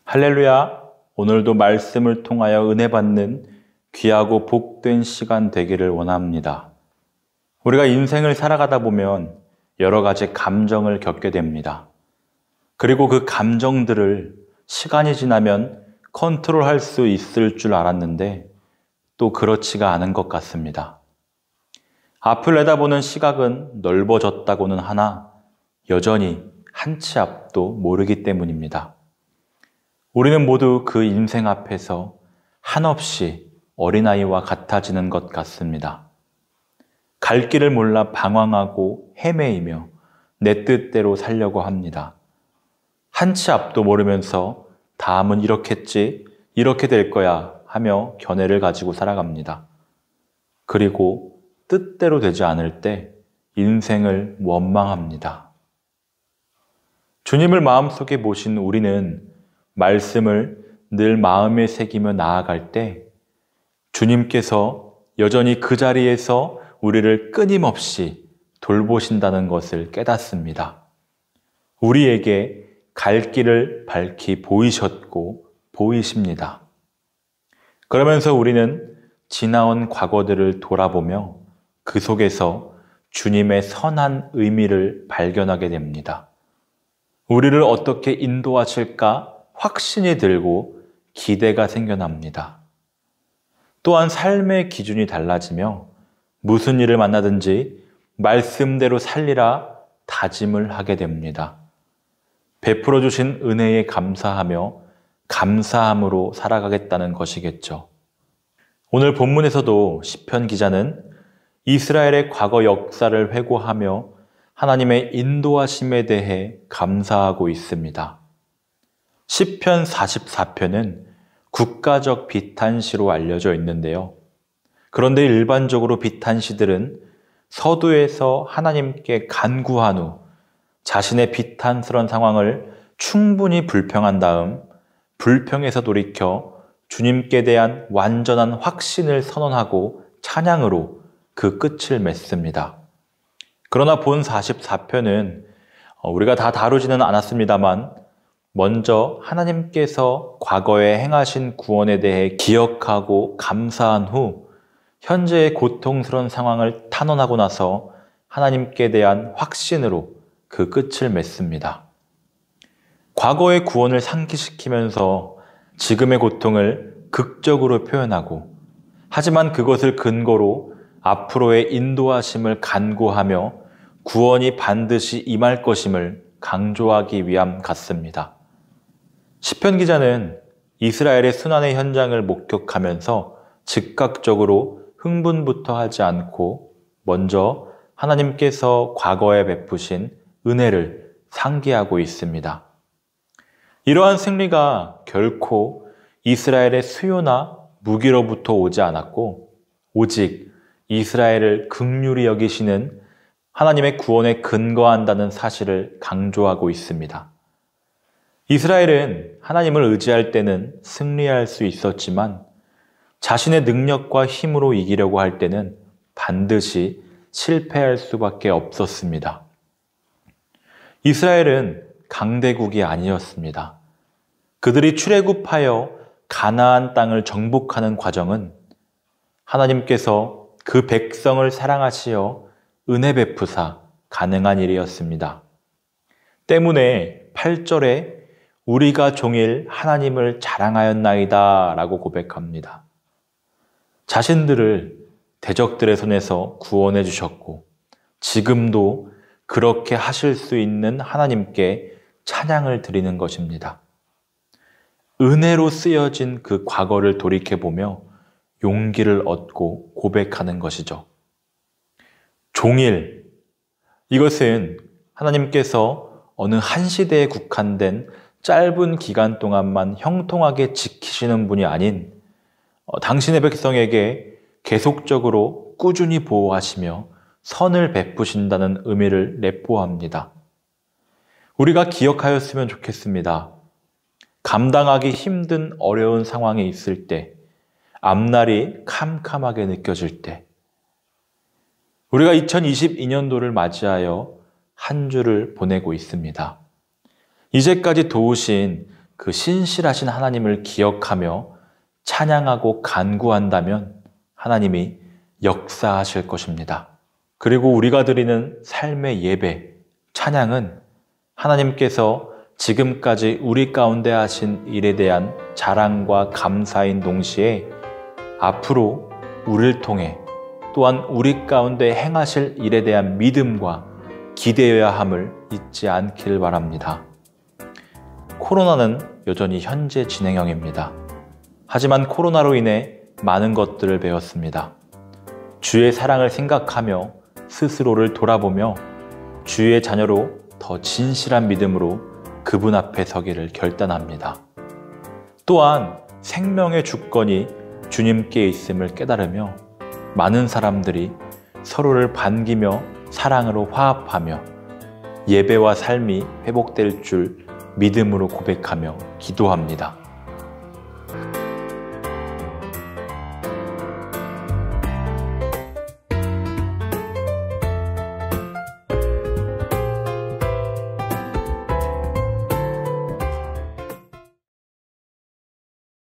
할렐루야! 오늘도 말씀을 통하여 은혜 받는 귀하고 복된 시간 되기를 원합니다. 우리가 인생을 살아가다 보면 여러 가지 감정을 겪게 됩니다. 그리고 그 감정들을 시간이 지나면 컨트롤할 수 있을 줄 알았는데 또 그렇지가 않은 것 같습니다. 앞을 내다보는 시각은 넓어졌다고는 하나 여전히 한 치 앞도 모르기 때문입니다. 우리는 모두 그 인생 앞에서 한없이 어린아이와 같아지는 것 같습니다. 갈 길을 몰라 방황하고 헤매이며 내 뜻대로 살려고 합니다. 한 치 앞도 모르면서 다음은 이렇겠지, 이렇게 될 거야 하며 견해를 가지고 살아갑니다. 그리고 뜻대로 되지 않을 때 인생을 원망합니다. 주님을 마음속에 모신 우리는 말씀을 늘 마음에 새기며 나아갈 때 주님께서 여전히 그 자리에서 우리를 끊임없이 돌보신다는 것을 깨닫습니다. 우리에게 갈 길을 밝히 보이셨고 보이십니다. 그러면서 우리는 지나온 과거들을 돌아보며 그 속에서 주님의 선한 의미를 발견하게 됩니다. 우리를 어떻게 인도하실까 확신이 들고 기대가 생겨납니다. 또한 삶의 기준이 달라지며 무슨 일을 만나든지 말씀대로 살리라 다짐을 하게 됩니다. 베풀어 주신 은혜에 감사하며 감사함으로 살아가겠다는 것이겠죠. 오늘 본문에서도 시편 기자는 이스라엘의 과거 역사를 회고하며 하나님의 인도하심에 대해 감사하고 있습니다. 시편 44편은 국가적 비탄시로 알려져 있는데요. 그런데 일반적으로 비탄시들은 서두에서 하나님께 간구한 후 자신의 비탄스러운 상황을 충분히 불평한 다음 불평에서 돌이켜 주님께 대한 완전한 확신을 선언하고 찬양으로 그 끝을 맺습니다. 그러나 본 44편은 우리가 다 다루지는 않았습니다만 먼저 하나님께서 과거에 행하신 구원에 대해 기억하고 감사한 후 현재의 고통스러운 상황을 탄원하고 나서 하나님께 대한 확신으로 그 끝을 맺습니다. 과거의 구원을 상기시키면서 지금의 고통을 극적으로 표현하고 하지만 그것을 근거로 앞으로의 인도하심을 간구하며 구원이 반드시 임할 것임을 강조하기 위함 같습니다. 시편 기자는 이스라엘의 순환의 현장을 목격하면서 즉각적으로 흥분부터 하지 않고 먼저 하나님께서 과거에 베푸신 은혜를 상기하고 있습니다. 이러한 승리가 결코 이스라엘의 수요나 무기로부터 오지 않았고 오직 이스라엘을 긍휼히 여기시는 하나님의 구원에 근거한다는 사실을 강조하고 있습니다. 이스라엘은 하나님을 의지할 때는 승리할 수 있었지만 자신의 능력과 힘으로 이기려고 할 때는 반드시 실패할 수밖에 없었습니다. 이스라엘은 강대국이 아니었습니다. 그들이 출애굽하여 가나안 땅을 정복하는 과정은 하나님께서 그 백성을 사랑하시어 은혜 베푸사 가능한 일이었습니다. 때문에 8절에 우리가 종일 하나님을 자랑하였나이다 라고 고백합니다. 자신들을 대적들의 손에서 구원해 주셨고 지금도 그렇게 하실 수 있는 하나님께 찬양을 드리는 것입니다. 은혜로 쓰여진 그 과거를 돌이켜보며 용기를 얻고 고백하는 것이죠. 종일, 이것은 하나님께서 어느 한 시대에 국한된 짧은 기간 동안만 형통하게 지키시는 분이 아닌 당신의 백성에게 계속적으로 꾸준히 보호하시며 선을 베푸신다는 의미를 내포합니다. 우리가 기억하였으면 좋겠습니다. 감당하기 힘든 어려운 상황에 있을 때, 앞날이 캄캄하게 느껴질 때, 우리가 2022년도를 맞이하여 한 주를 보내고 있습니다. 이제까지 도우신 그 신실하신 하나님을 기억하며 찬양하고 간구한다면 하나님이 역사하실 것입니다. 그리고 우리가 드리는 삶의 예배, 찬양은 하나님께서 지금까지 우리 가운데 하신 일에 대한 자랑과 감사인 동시에 앞으로 우리를 통해 또한 우리 가운데 행하실 일에 대한 믿음과 기대해야 함을 잊지 않길 바랍니다. 코로나는 여전히 현재 진행형입니다. 하지만 코로나로 인해 많은 것들을 배웠습니다. 주의 사랑을 생각하며 스스로를 돌아보며 주의 자녀로 더 진실한 믿음으로 그분 앞에 서기를 결단합니다. 또한 생명의 주권이 주님께 있음을 깨달으며 많은 사람들이 서로를 반기며 사랑으로 화합하며 예배와 삶이 회복될 줄 믿음으로 고백하며 기도합니다.